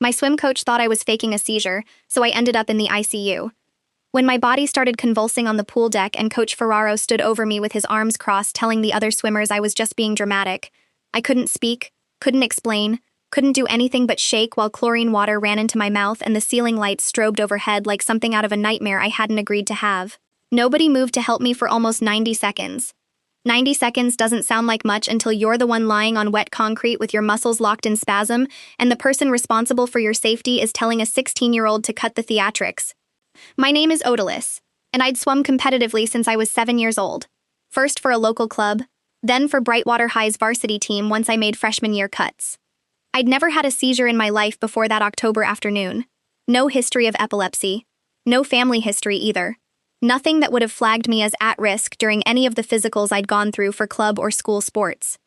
My swim coach thought I was faking a seizure, so I ended up in the ICU. When my body started convulsing on the pool deck and Coach Ferraro stood over me with his arms crossed telling the other swimmers I was just being dramatic, I couldn't speak, couldn't explain, couldn't do anything but shake while chlorine water ran into my mouth and the ceiling lights strobed overhead like something out of a nightmare I hadn't agreed to have. Nobody moved to help me for almost 90 seconds. 90 seconds doesn't sound like much until you're the one lying on wet concrete with your muscles locked in spasm, and the person responsible for your safety is telling a 16-year-old to cut the theatrics. My name is Odalis, and I'd swum competitively since I was 7 years old. First for a local club, then for Brightwater High's varsity team once I made freshman year cuts. I'd never had a seizure in my life before that October afternoon. No history of epilepsy. No family history either. Nothing that would have flagged me as at risk during any of the physicals I'd gone through for club or school sports.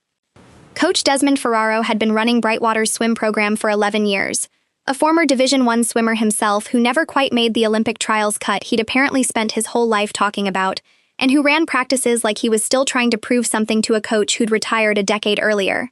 Coach Desmond Ferraro had been running Brightwater's swim program for 11 years. A former Division I swimmer himself who never quite made the Olympic trials cut he'd apparently spent his whole life talking about, and who ran practices like he was still trying to prove something to a coach who'd retired a decade earlier.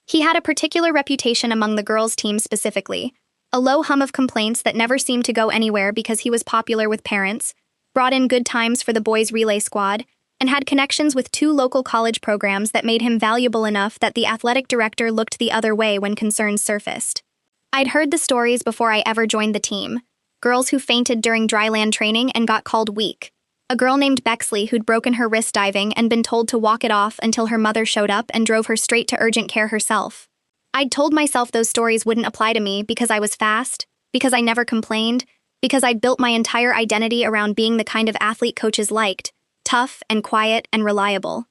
He had a particular reputation among the girls' team specifically, a low hum of complaints that never seemed to go anywhere because he was popular with parents, brought in good times for the boys' relay squad, and had connections with 2 local college programs that made him valuable enough that the athletic director looked the other way when concerns surfaced. I'd heard the stories before I ever joined the team. Girls who fainted during dryland training and got called weak. A girl named Bexley who'd broken her wrist diving and been told to walk it off until her mother showed up and drove her straight to urgent care herself. I'd told myself those stories wouldn't apply to me because I was fast, because I never complained, because I'd built my entire identity around being the kind of athlete coaches liked, tough and quiet and reliable.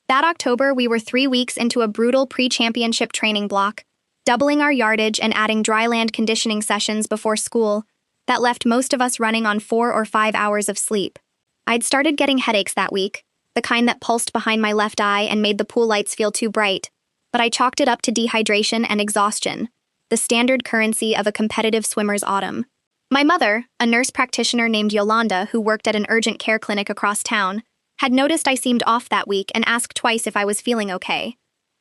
That October, we were 3 weeks into a brutal pre-championship training block, doubling our yardage and adding dryland conditioning sessions before school that left most of us running on 4 or 5 hours of sleep. I'd started getting headaches that week, the kind that pulsed behind my left eye and made the pool lights feel too bright, but I chalked it up to dehydration and exhaustion, the standard currency of a competitive swimmer's autumn. My mother, a nurse practitioner named Yolanda who worked at an urgent care clinic across town, had noticed I seemed off that week and asked twice if I was feeling okay.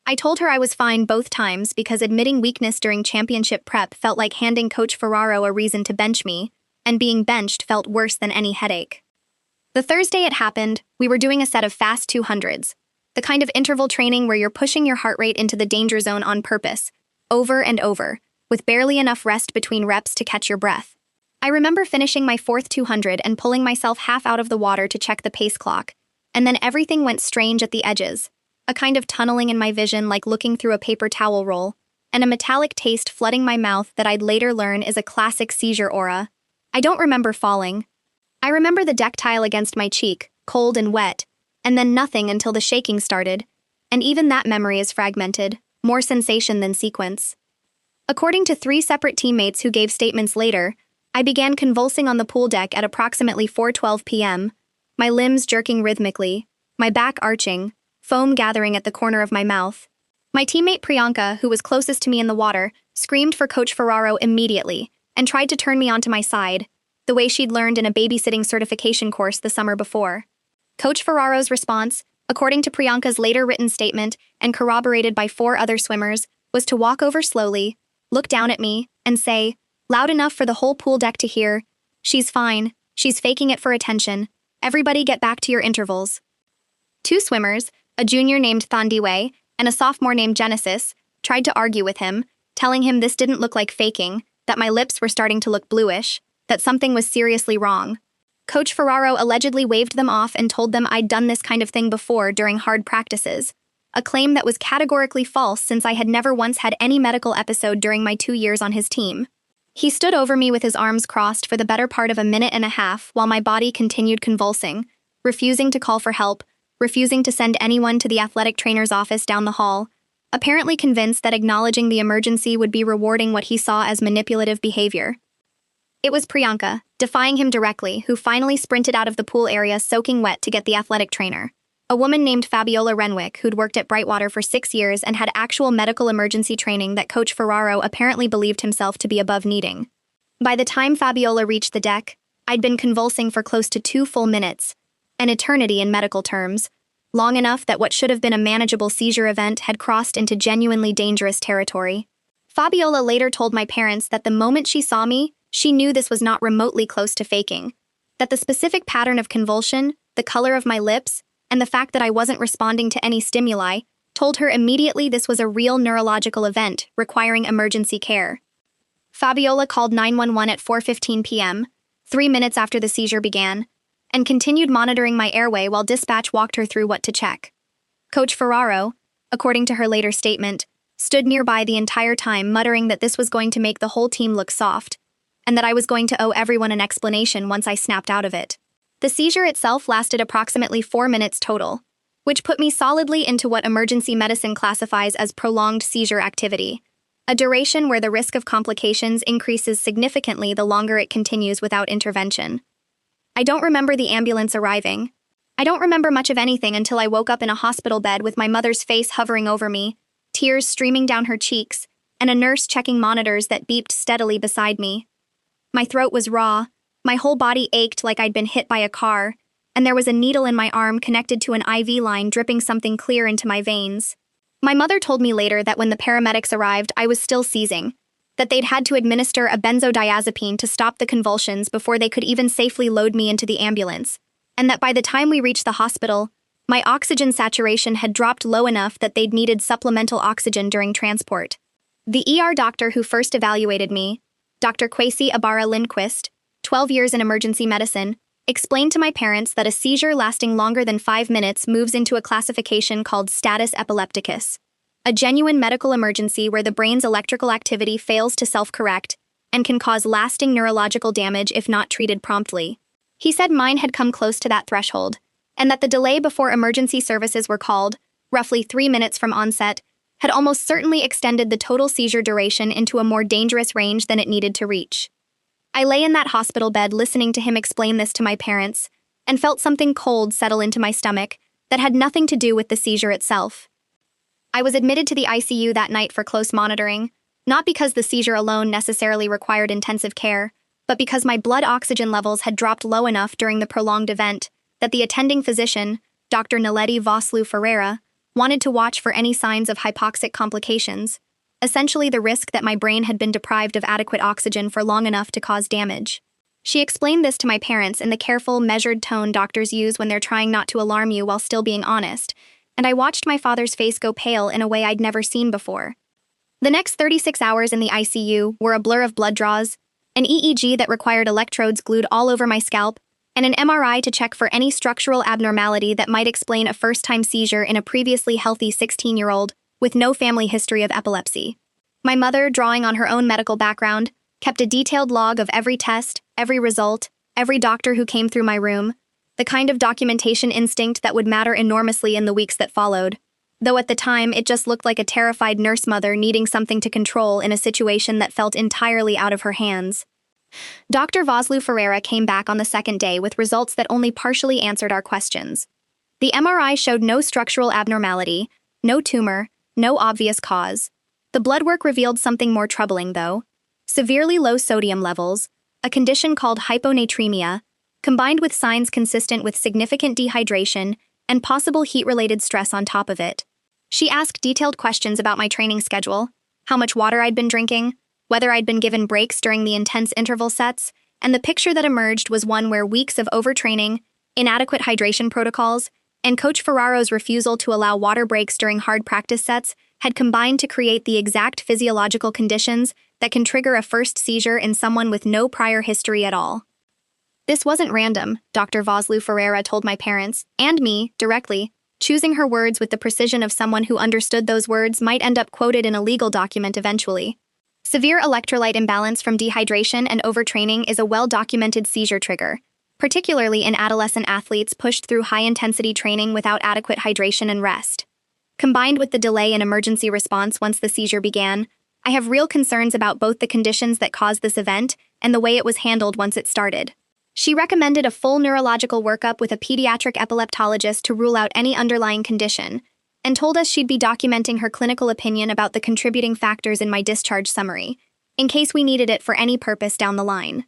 I told her I was fine both times because admitting weakness during championship prep felt like handing Coach Ferraro a reason to bench me, and being benched felt worse than any headache. The Thursday it happened, we were doing a set of fast 200s, the kind of interval training where you're pushing your heart rate into the danger zone on purpose, over and over, with barely enough rest between reps to catch your breath. I remember finishing my 4th 200 and pulling myself half out of the water to check the pace clock, and then everything went strange at the edges. A kind of tunneling in my vision like looking through a paper towel roll, and a metallic taste flooding my mouth that I'd later learn is a classic seizure aura. I don't remember falling. I remember the deck tile against my cheek, cold and wet, and then nothing until the shaking started, and even that memory is fragmented, more sensation than sequence. According to 3 separate teammates who gave statements later, I began convulsing on the pool deck at approximately 4:12 p.m., my limbs jerking rhythmically, my back arching, foam gathering at the corner of my mouth. My teammate Priyanka, who was closest to me in the water, screamed for Coach Ferraro immediately and tried to turn me onto my side, the way she'd learned in a babysitting certification course the summer before. Coach Ferraro's response, according to Priyanka's later written statement and corroborated by 4 other swimmers, was to walk over slowly, look down at me, and say, loud enough for the whole pool deck to hear, "She's fine, she's faking it for attention. Everybody get back to your intervals." 2 swimmers, a junior named Thandiwe and a sophomore named Genesis, tried to argue with him, telling him this didn't look like faking, that my lips were starting to look bluish, that something was seriously wrong. Coach Ferraro allegedly waved them off and told them I'd done this kind of thing before during hard practices, a claim that was categorically false since I had never once had any medical episode during my 2 years on his team. He stood over me with his arms crossed for the better part of a minute and a half while my body continued convulsing, refusing to call for help, refusing to send anyone to the athletic trainer's office down the hall, apparently convinced that acknowledging the emergency would be rewarding what he saw as manipulative behavior. It was Priyanka, defying him directly, who finally sprinted out of the pool area soaking wet to get the athletic trainer, a woman named Fabiola Renwick who'd worked at Brightwater for 6 years and had actual medical emergency training that Coach Ferraro apparently believed himself to be above needing. By the time Fabiola reached the deck, I'd been convulsing for close to 2 full minutes, an eternity in medical terms, long enough that what should have been a manageable seizure event had crossed into genuinely dangerous territory. Fabiola later told my parents that the moment she saw me, she knew this was not remotely close to faking. That the specific pattern of convulsion, the color of my lips, and the fact that I wasn't responding to any stimuli told her immediately this was a real neurological event requiring emergency care. Fabiola called 911 at 4:15 p.m., 3 minutes after the seizure began, and continued monitoring my airway while dispatch walked her through what to check. Coach Ferraro, according to her later statement, stood nearby the entire time muttering that this was going to make the whole team look soft, and that I was going to owe everyone an explanation once I snapped out of it. The seizure itself lasted approximately 4 minutes total, which put me solidly into what emergency medicine classifies as prolonged seizure activity, a duration where the risk of complications increases significantly the longer it continues without intervention. I don't remember the ambulance arriving. I don't remember much of anything until I woke up in a hospital bed with my mother's face hovering over me, tears streaming down her cheeks, and a nurse checking monitors that beeped steadily beside me. My throat was raw, my whole body ached like I'd been hit by a car, and there was a needle in my arm connected to an IV line dripping something clear into my veins. My mother told me later that when the paramedics arrived, I was still seizing, that they'd had to administer a benzodiazepine to stop the convulsions before they could even safely load me into the ambulance, and that by the time we reached the hospital, my oxygen saturation had dropped low enough that they'd needed supplemental oxygen during transport. The ER doctor who first evaluated me, Dr. Kwesi Ibarra Lindquist, 12 years in emergency medicine, explained to my parents that a seizure lasting longer than 5 minutes moves into a classification called status epilepticus, a genuine medical emergency where the brain's electrical activity fails to self-correct and can cause lasting neurological damage if not treated promptly. He said mine had come close to that threshold, and that the delay before emergency services were called, roughly 3 minutes from onset, had almost certainly extended the total seizure duration into a more dangerous range than it needed to reach. I lay in that hospital bed listening to him explain this to my parents, and felt something cold settle into my stomach that had nothing to do with the seizure itself. I was admitted to the ICU that night for close monitoring, not because the seizure alone necessarily required intensive care, but because my blood oxygen levels had dropped low enough during the prolonged event that the attending physician, Dr. Naledi Vosloo Ferreira, wanted to watch for any signs of hypoxic complications, essentially the risk that my brain had been deprived of adequate oxygen for long enough to cause damage. She explained this to my parents in the careful, measured tone doctors use when they're trying not to alarm you while still being honest, and I watched my father's face go pale in a way I'd never seen before. The next 36 hours in the ICU were a blur of blood draws, an EEG that required electrodes glued all over my scalp, and an MRI to check for any structural abnormality that might explain a first-time seizure in a previously healthy 16-year-old with no family history of epilepsy. My mother, drawing on her own medical background, kept a detailed log of every test, every result, every doctor who came through my room, the kind of documentation instinct that would matter enormously in the weeks that followed, though at the time it just looked like a terrified nurse mother needing something to control in a situation that felt entirely out of her hands. Dr. Vosloo Ferreira came back on the second day with results that only partially answered our questions. The MRI showed no structural abnormality, no tumor, no obvious cause. The blood work revealed something more troubling, though. Severely low sodium levels, a condition called hyponatremia, combined with signs consistent with significant dehydration and possible heat-related stress on top of it. She asked detailed questions about my training schedule, how much water I'd been drinking, whether I'd been given breaks during the intense interval sets, and the picture that emerged was one where weeks of overtraining, inadequate hydration protocols, and Coach Ferraro's refusal to allow water breaks during hard practice sets had combined to create the exact physiological conditions that can trigger a first seizure in someone with no prior history at all. This wasn't random, Dr. Vosloo Ferreira told my parents, and me, directly, choosing her words with the precision of someone who understood those words might end up quoted in a legal document eventually. Severe electrolyte imbalance from dehydration and overtraining is a well-documented seizure trigger, particularly in adolescent athletes pushed through high-intensity training without adequate hydration and rest. Combined with the delay in emergency response once the seizure began, I have real concerns about both the conditions that caused this event and the way it was handled once it started. She recommended a full neurological workup with a pediatric epileptologist to rule out any underlying condition, and told us she'd be documenting her clinical opinion about the contributing factors in my discharge summary, in case we needed it for any purpose down the line.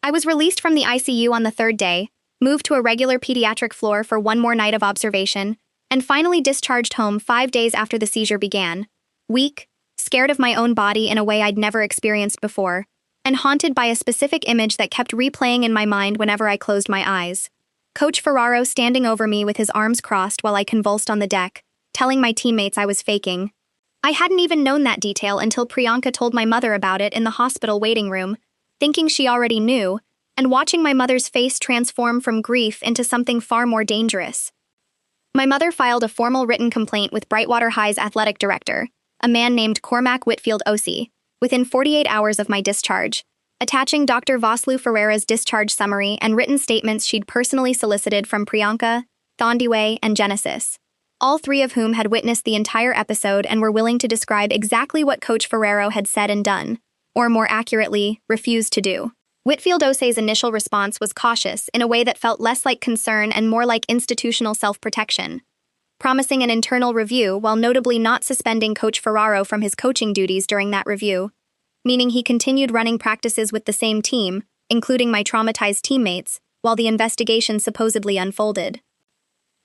I was released from the ICU on the third day, moved to a regular pediatric floor for one more night of observation, and finally discharged home 5 days after the seizure began, weak, scared of my own body in a way I'd never experienced before, and haunted by a specific image that kept replaying in my mind whenever I closed my eyes. Coach Ferraro standing over me with his arms crossed while I convulsed on the deck, telling my teammates I was faking. I hadn't even known that detail until Priyanka told my mother about it in the hospital waiting room, thinking she already knew, and watching my mother's face transform from grief into something far more dangerous. My mother filed a formal written complaint with Brightwater High's athletic director, a man named Cormac Whitfield Osei, within 48 hours of my discharge, attaching Dr. Vaslu Ferreira's discharge summary and written statements she'd personally solicited from Priyanka, Thandiwe, and Genesis, all three of whom had witnessed the entire episode and were willing to describe exactly what Coach Ferraro had said and done, or more accurately, refused to do. Whitfield Osei's initial response was cautious in a way that felt less like concern and more like institutional self-protection, promising an internal review while notably not suspending Coach Ferraro from his coaching duties during that review, meaning he continued running practices with the same team, including my traumatized teammates, while the investigation supposedly unfolded.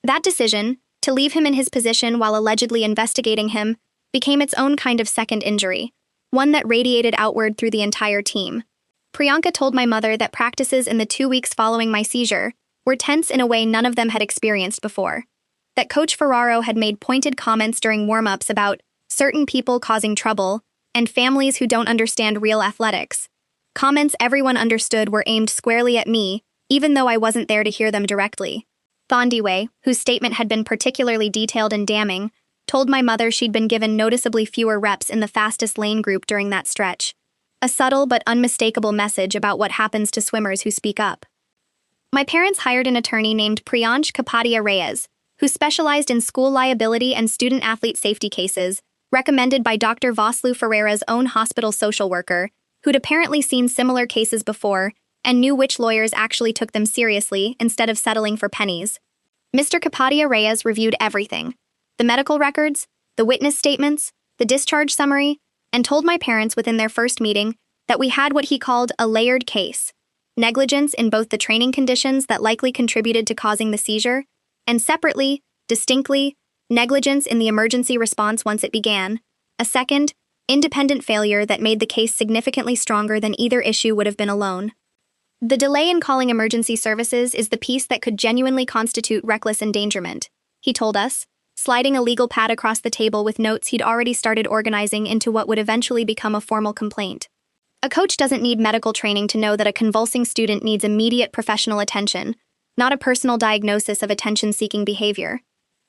That decision, to leave him in his position while allegedly investigating him, became its own kind of second injury, one that radiated outward through the entire team. Priyanka told my mother that practices in the 2 weeks following my seizure were tense in a way none of them had experienced before, that Coach Ferraro had made pointed comments during warm-ups about certain people causing trouble and families who don't understand real athletics. Comments everyone understood were aimed squarely at me, even though I wasn't there to hear them directly. Thandiwe, whose statement had been particularly detailed and damning, told my mother she'd been given noticeably fewer reps in the fastest lane group during that stretch. A subtle but unmistakable message about what happens to swimmers who speak up. My parents hired an attorney named Priyansh Kapadia Reyes, who specialized in school liability and student-athlete safety cases, recommended by Dr. Vaslu Ferreira's own hospital social worker, who'd apparently seen similar cases before and knew which lawyers actually took them seriously instead of settling for pennies. Mr. Kapadia Reyes reviewed everything: the medical records, the witness statements, the discharge summary, and told my parents within their first meeting that we had what he called a layered case: negligence in both the training conditions that likely contributed to causing the seizure, and separately, distinctly, negligence in the emergency response once it began, a second, independent failure that made the case significantly stronger than either issue would have been alone. The delay in calling emergency services is the piece that could genuinely constitute reckless endangerment, he told us, sliding a legal pad across the table with notes he'd already started organizing into what would eventually become a formal complaint. A coach doesn't need medical training to know that a convulsing student needs immediate professional attention, not a personal diagnosis of attention-seeking behavior.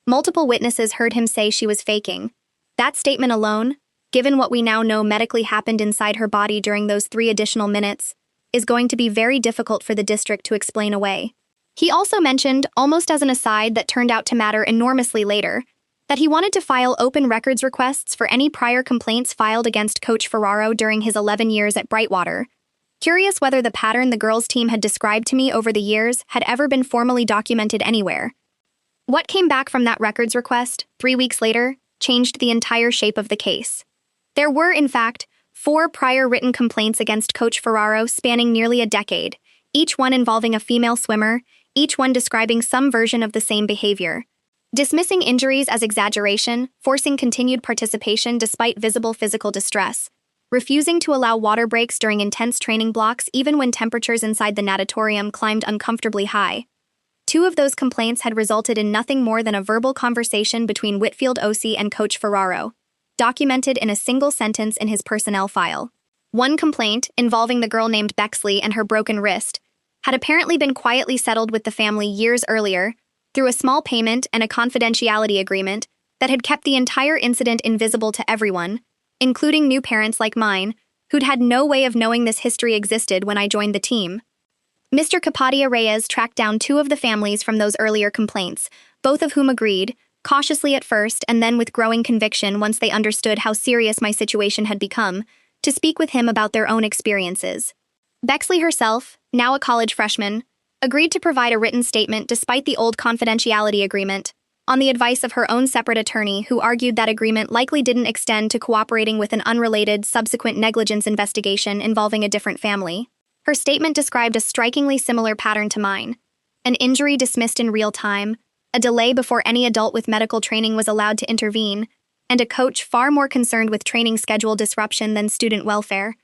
Multiple witnesses heard him say she was faking. That statement alone, given what we now know medically happened inside her body during those 3 additional minutes, is going to be very difficult for the district to explain away. He also mentioned, almost as an aside that turned out to matter enormously later, that he wanted to file open records requests for any prior complaints filed against Coach Ferraro during his 11 years at Brightwater. Curious whether the pattern the girls' team had described to me over the years had ever been formally documented anywhere. What came back from that records request, 3 weeks later, changed the entire shape of the case. There were, in fact, 4 prior written complaints against Coach Ferraro spanning nearly a decade, each one involving a female swimmer, each one describing some version of the same behavior. Dismissing injuries as exaggeration, forcing continued participation despite visible physical distress, refusing to allow water breaks during intense training blocks even when temperatures inside the natatorium climbed uncomfortably high. 2 of those complaints had resulted in nothing more than a verbal conversation between Whitfield Osei and Coach Ferraro, documented in a single sentence in his personnel file. One complaint, involving the girl named Bexley and her broken wrist, had apparently been quietly settled with the family years earlier through a small payment and a confidentiality agreement that had kept the entire incident invisible to everyone, including new parents like mine, who'd had no way of knowing this history existed when I joined the team. Mr. Kapadia Reyes tracked down 2 of the families from those earlier complaints, both of whom agreed, cautiously at first and then with growing conviction once they understood how serious my situation had become, to speak with him about their own experiences. Bexley herself, now a college freshman, agreed to provide a written statement despite the old confidentiality agreement, on the advice of her own separate attorney who argued that agreement likely didn't extend to cooperating with an unrelated, subsequent negligence investigation involving a different family. Her statement described a strikingly similar pattern to mine: an injury dismissed in real time, a delay before any adult with medical training was allowed to intervene, and a coach far more concerned with training schedule disruption than student welfare.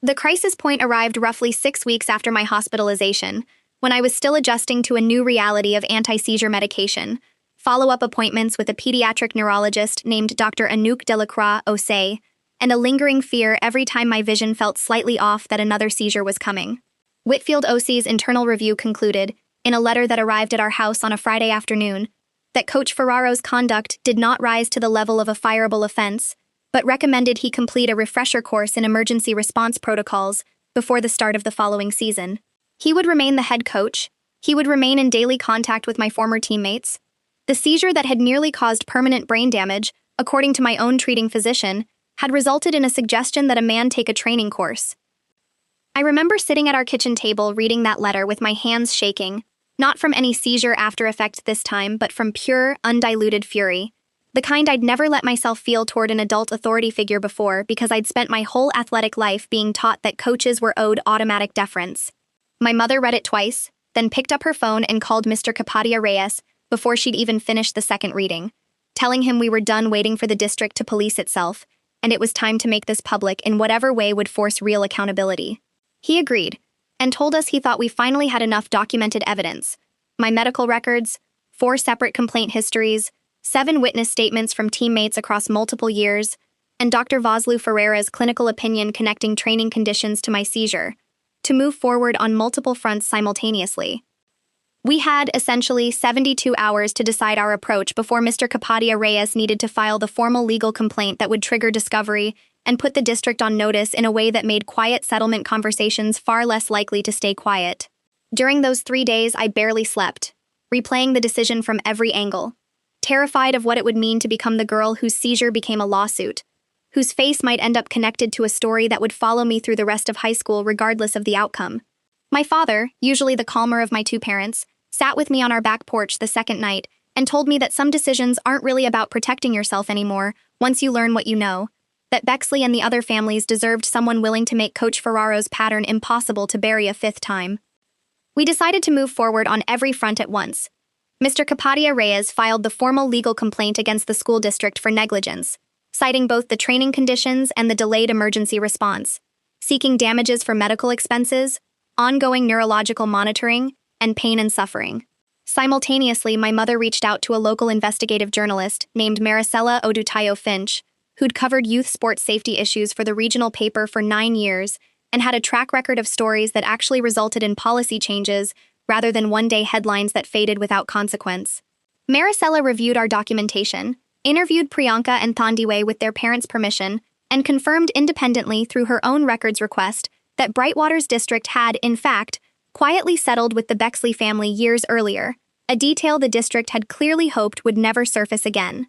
The crisis point arrived roughly 6 weeks after my hospitalization, when I was still adjusting to a new reality of anti-seizure medication, follow-up appointments with a pediatric neurologist named Dr. Anouk Delacroix-Osei, and a lingering fear every time my vision felt slightly off that another seizure was coming. Whitfield Osei's internal review concluded, in a letter that arrived at our house on a Friday afternoon, that Coach Ferraro's conduct did not rise to the level of a fireable offense, but recommended he complete a refresher course in emergency response protocols before the start of the following season. He would remain the head coach. He would remain in daily contact with my former teammates. The seizure that had nearly caused permanent brain damage, according to my own treating physician, had resulted in a suggestion that a man take a training course. I remember sitting at our kitchen table reading that letter with my hands shaking, not from any seizure after effect this time, but from pure, undiluted fury. The kind I'd never let myself feel toward an adult authority figure before because I'd spent my whole athletic life being taught that coaches were owed automatic deference. My mother read it twice, then picked up her phone and called Mr. Capadia Reyes before she'd even finished the second reading, telling him we were done waiting for the district to police itself, and it was time to make this public in whatever way would force real accountability. He agreed, and told us he thought we finally had enough documented evidence. My medical records, 4 separate complaint histories, 7 witness statements from teammates across multiple years, and Dr. Vosloo Ferreira's clinical opinion connecting training conditions to my seizure, to move forward on multiple fronts simultaneously. We had, essentially, 72 hours to decide our approach before Mr. Capadia Reyes needed to file the formal legal complaint that would trigger discovery and put the district on notice in a way that made quiet settlement conversations far less likely to stay quiet. During those 3 days, I barely slept, replaying the decision from every angle, terrified of what it would mean to become the girl whose seizure became a lawsuit, whose face might end up connected to a story that would follow me through the rest of high school regardless of the outcome. My father, usually the calmer of my 2 parents, sat with me on our back porch the second night and told me that some decisions aren't really about protecting yourself anymore once you learn what you know, that Bexley and the other families deserved someone willing to make Coach Ferraro's pattern impossible to bury a 5th time. We decided to move forward on every front at once. Mr. Capadia Reyes filed the formal legal complaint against the school district for negligence, citing both the training conditions and the delayed emergency response, seeking damages for medical expenses, ongoing neurological monitoring, and pain and suffering. Simultaneously, my mother reached out to a local investigative journalist named Maricela Odutayo Finch, who'd covered youth sports safety issues for the regional paper for 9 years and had a track record of stories that actually resulted in policy changes rather than one-day headlines that faded without consequence. Maricela reviewed our documentation, interviewed Priyanka and Thandiwe with their parents' permission, and confirmed independently through her own records request that Brightwater's district had, in fact, quietly settled with the Bexley family years earlier, a detail the district had clearly hoped would never surface again.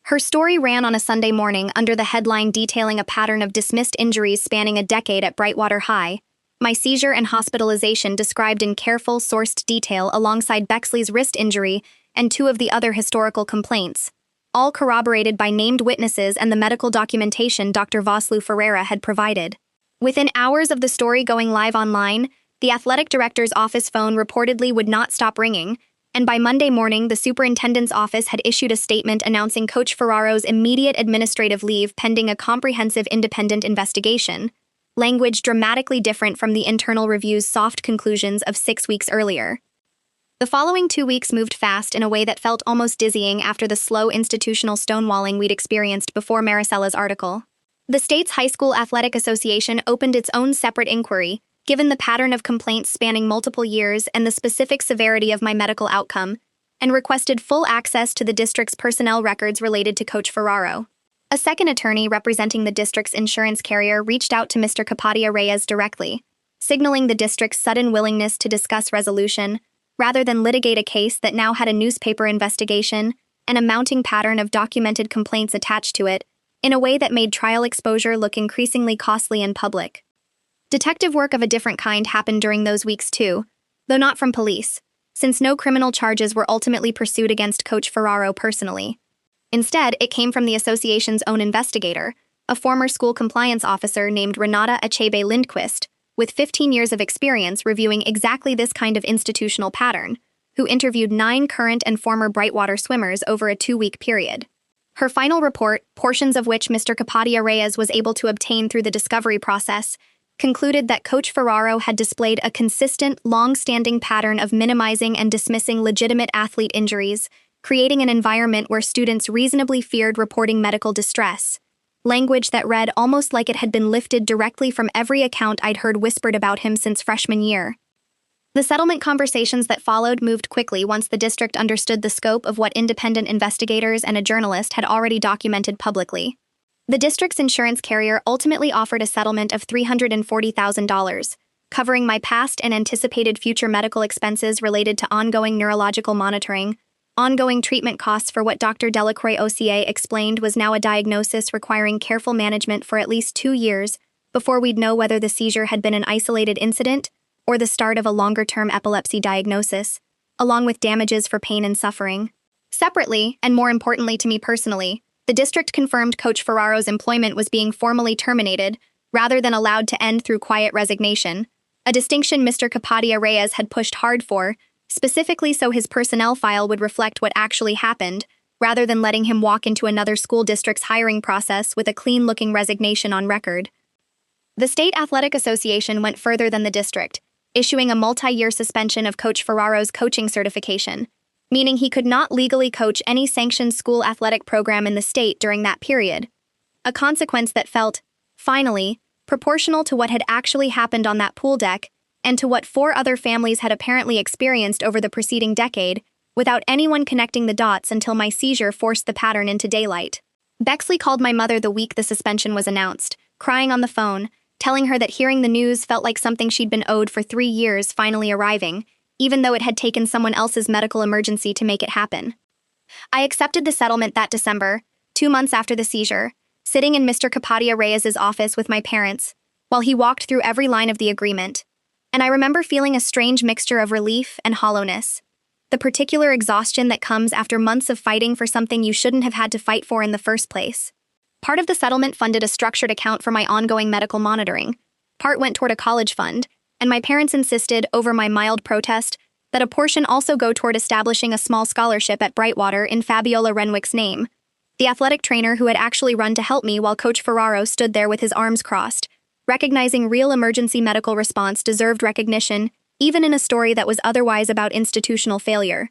Her story ran on a Sunday morning under the headline detailing a pattern of dismissed injuries spanning a decade at Brightwater High, my seizure and hospitalization described in careful, sourced detail alongside Bexley's wrist injury and 2 of the other historical complaints, all corroborated by named witnesses and the medical documentation Dr. Vosloo Ferreira had provided. Within hours of the story going live online, the athletic director's office phone reportedly would not stop ringing, and by Monday morning, the superintendent's office had issued a statement announcing Coach Ferraro's immediate administrative leave pending a comprehensive independent investigation, language dramatically different from the internal review's soft conclusions of 6 weeks earlier. The following 2 weeks moved fast in a way that felt almost dizzying after the slow institutional stonewalling we'd experienced before Maricela's article. The state's high school athletic association opened its own separate inquiry, given the pattern of complaints spanning multiple years and the specific severity of my medical outcome, and requested full access to the district's personnel records related to Coach Ferraro. A second attorney representing the district's insurance carrier reached out to Mr. Capadia Reyes directly, signaling the district's sudden willingness to discuss resolution, rather than litigate a case that now had a newspaper investigation and a mounting pattern of documented complaints attached to it, in a way that made trial exposure look increasingly costly in public. Detective work of a different kind happened during those weeks too, though not from police, since no criminal charges were ultimately pursued against Coach Ferraro personally. Instead, it came from the association's own investigator, a former school compliance officer named Renata Achebe Lindquist, with 15 years of experience reviewing exactly this kind of institutional pattern, who interviewed 9 current and former Brightwater swimmers over a 2-week period. Her final report, portions of which Mr. Capadia Reyes was able to obtain through the discovery process, concluded that Coach Ferraro had displayed a consistent, long-standing pattern of minimizing and dismissing legitimate athlete injuries, creating an environment where students reasonably feared reporting medical distress. Language that read almost like it had been lifted directly from every account I'd heard whispered about him since freshman year. The settlement conversations that followed moved quickly once the district understood the scope of what independent investigators and a journalist had already documented publicly. The district's insurance carrier ultimately offered a settlement of $340,000, covering my past and anticipated future medical expenses related to ongoing neurological monitoring, ongoing treatment costs for what Dr. Delacroix OCA explained was now a diagnosis requiring careful management for at least 2 years before we'd know whether the seizure had been an isolated incident or the start of a longer-term epilepsy diagnosis, along with damages for pain and suffering. Separately, and more importantly to me personally, the district confirmed Coach Ferraro's employment was being formally terminated rather than allowed to end through quiet resignation, a distinction Mr. Capadia Reyes had pushed hard for, specifically so his personnel file would reflect what actually happened, rather than letting him walk into another school district's hiring process with a clean-looking resignation on record. The State Athletic Association went further than the district, issuing a multi-year suspension of Coach Ferraro's coaching certification, meaning he could not legally coach any sanctioned school athletic program in the state during that period, a consequence that felt, finally, proportional to what had actually happened on that pool deck and to what 4 other families had apparently experienced over the preceding decade, without anyone connecting the dots until my seizure forced the pattern into daylight. Bexley called my mother the week the suspension was announced, crying on the phone, telling her that hearing the news felt like something she'd been owed for 3 years finally arriving, even though it had taken someone else's medical emergency to make it happen. I accepted the settlement that December, 2 months after the seizure, sitting in Mr. Capadia Reyes's office with my parents, while he walked through every line of the agreement. And I remember feeling a strange mixture of relief and hollowness, the particular exhaustion that comes after months of fighting for something you shouldn't have had to fight for in the first place. Part of the settlement funded a structured account for my ongoing medical monitoring. Part went toward a college fund, and my parents insisted, over my mild protest, that a portion also go toward establishing a small scholarship at Brightwater in Fabiola Renwick's name, the athletic trainer who had actually run to help me while Coach Ferraro stood there with his arms crossed. Recognizing real emergency medical response deserved recognition, even in a story that was otherwise about institutional failure.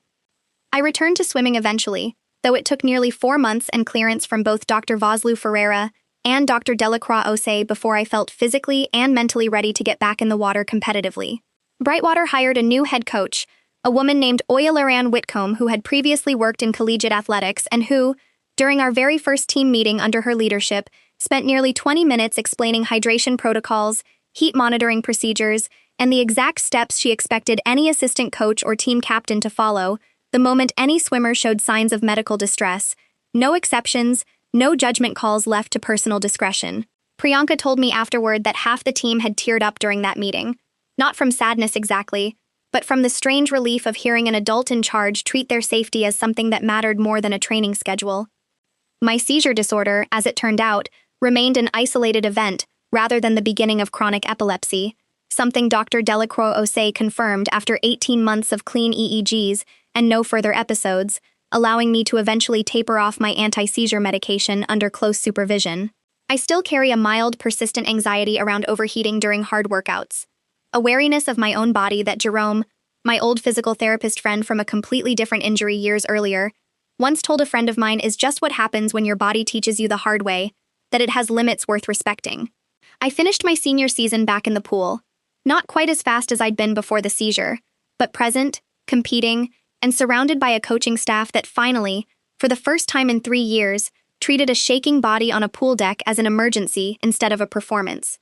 I returned to swimming eventually, though it took nearly 4 months and clearance from both Dr. Vosloo Ferreira and Dr. Delacroix OCA before I felt physically and mentally ready to get back in the water competitively. Brightwater hired a new head coach, a woman named Oyalaran Whitcomb who had previously worked in collegiate athletics and who, during our very first team meeting under her leadership, spent nearly 20 minutes explaining hydration protocols, heat monitoring procedures, and the exact steps she expected any assistant coach or team captain to follow the moment any swimmer showed signs of medical distress. No exceptions, no judgment calls left to personal discretion. Priyanka told me afterward that half the team had teared up during that meeting, not from sadness exactly, but from the strange relief of hearing an adult in charge treat their safety as something that mattered more than a training schedule. My seizure disorder, as it turned out, remained an isolated event rather than the beginning of chronic epilepsy, something Dr. Delacroix OCA confirmed after 18 months of clean EEGs and no further episodes, allowing me to eventually taper off my anti-seizure medication under close supervision. I still carry a mild, persistent anxiety around overheating during hard workouts, a wariness of my own body that Jerome, my old physical therapist friend from a completely different injury years earlier, once told a friend of mine is just what happens when your body teaches you the hard way, that it has limits worth respecting. I finished my senior season back in the pool, not quite as fast as I'd been before the seizure, but present, competing, and surrounded by a coaching staff that finally, for the first time in 3 years, treated a shaking body on a pool deck as an emergency instead of a performance.